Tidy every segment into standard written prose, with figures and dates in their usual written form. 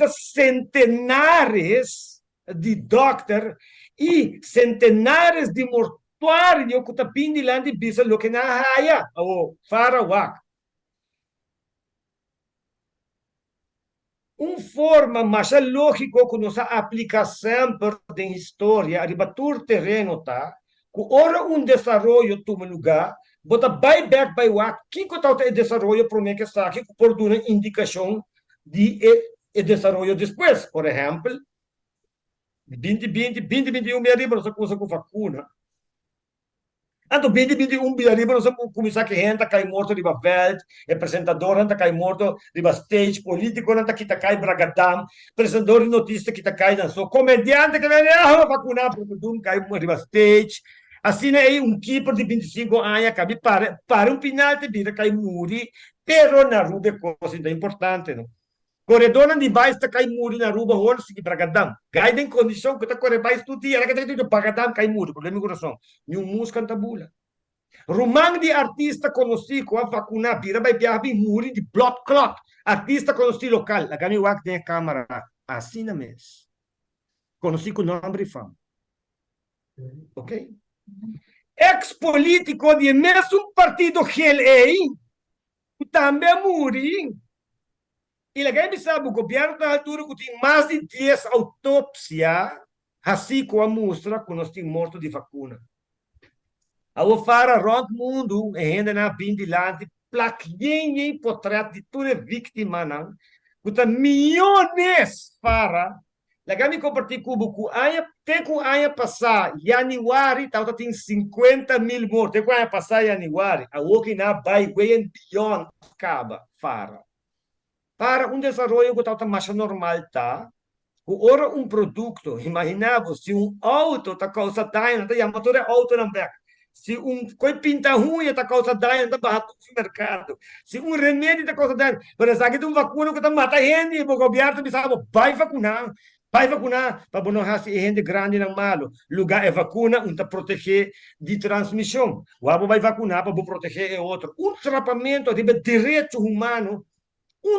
centenares de doctor e centenares de mortuário que está pindilando de bisa lo que na haya ou farawak. Forma mais lógico que nossa aplicação de história, arriba todo terreno, tá? Que ora desenvolvimento toma lugar, bota back by what, que tal o desenvolvimento para mim que está aqui, por uma indicação de desenvolvimento depois. Por exemplo, 2021, me arriba essa coisa com vacuna. Anto 2021 arriba nós vamos começar que gente cai morto de veld, apresentador anda cai morto de stage político anda que tá cai bragadam, apresentador de notícia que tá cai na so comediante que vem vacunar porque tu cai de stage. Assim é keeper de 25 anos que para penalti vira cai muri, pero na rua é coisa importante, não? Corredor de baixo está cai muri na rua, hora se bragadam. Gaida em condição que tá corre baixo tu dia, que tá tudo bragadam cai muri, problema coração. Nenhum música tabula. Romang di artista conoscido a vacunar, pira vai piabi muri de blood clot. Artista conoscido local, la gami wak tem câmera, assim na mes. Conoscido com nome e fama. Ok? Ex-político de mesmo partido GLA, também muri. E la gami sabe, o governo da altura que tem mais de 10 autópsias, assim como a mostra, que nós temos morto de vacuna. Ao fara rond mundo, ainda na bindilante, plaquinha portrait de toda vítima, não? Kuta milhões fara. Lagami compartilhar cubo com aia, tem com aia passar, Januari, tal tem 50 mil mortos, tem com aia passar Januari, a outra na vai way beyond acaba fara. Para desenvolvimento que tal mais normal tá, o ora produto, imaginava se auto tá causa dano, tá motor auto não back. Se coi pinta ruim está causa dano, está barato no mercado. Se remédio está causa dano, por exemplo, aqui vacuna que está matando gente, o governo me sabe, vai vacunar, para não ter gente grande não malo. Lugar é vacuna, para proteger de transmissão. O abo vai vacunar para proteger o outro. Tratamento de direito humano,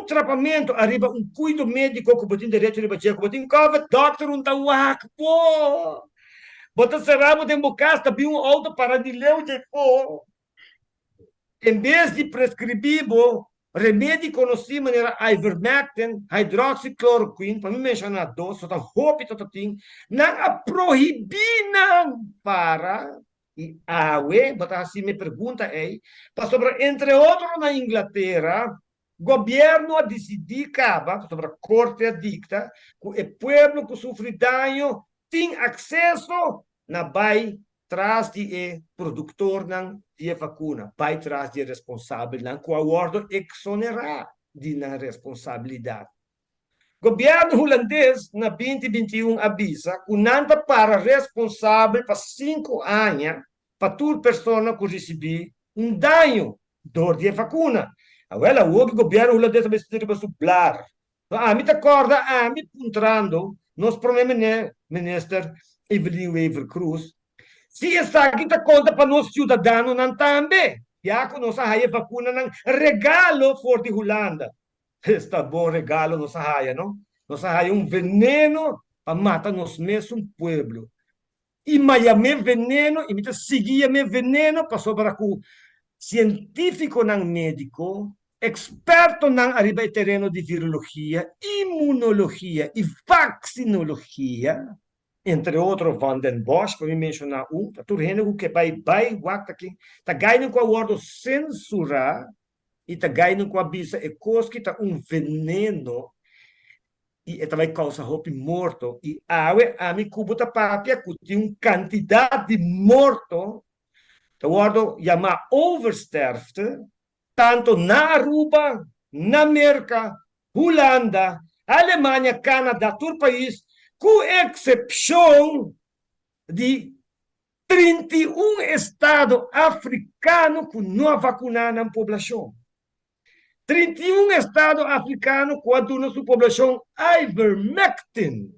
tratamento arriba cuido médico que tem direito de bater, que tem COVID, doctor, pô! Bota cerramos de bocasta, vi auto para de leu de pô. Em vez de prescrever remédio conhecido era ivermectin, hidroxicloroquine, para me mencionar dois, só tá roupa e não a proibir não para e awe, bota assim me pergunta aí, para sobre entre outros na Inglaterra, governo a decidir cava sobre a corte dicta que o povo que sofre dano tem acesso na vai traz de produtor não de vacuna, vai traz de responsável não com a ordem exonerar de na responsabilidade. Governo holandês na 2021 avisa que não para responsável para 5 anos para toda pessoa que receber dano dor de vacuna. Agora, o governo holandês vai se sublar. Me acorda, me encontrando, nós primeiro ministro Evelyn Wever Cruz, se está aqui tá conta para nós cidadãos não também. Já que nós a vacuna não regalo for de Holanda. Está bom regalo nós a não? Nós a veneno para matar nós mesmos pueblo. E Miami veneno, e me seguia me veneno para sobre o científico não médico, experto não arriba terreno de virologia, imunologia e vaccinologia, entre outros Van den Bosch, para me mencionar para tu reno que vai aqui, tá ganhando com a ordem censurar e tá ganhando com a bisa e coisa que tá veneno e também causa roupa morto e a mi cubo tá papia que tem quantidade de morto, tá ordem chama oversterfte, tanto na Aruba, na América, Holanda, Alemanha, Canadá, todo país, com exceção de 31 estados africanos que não vacunaram a população. 31 estados africanos que dão a sua população ivermectin.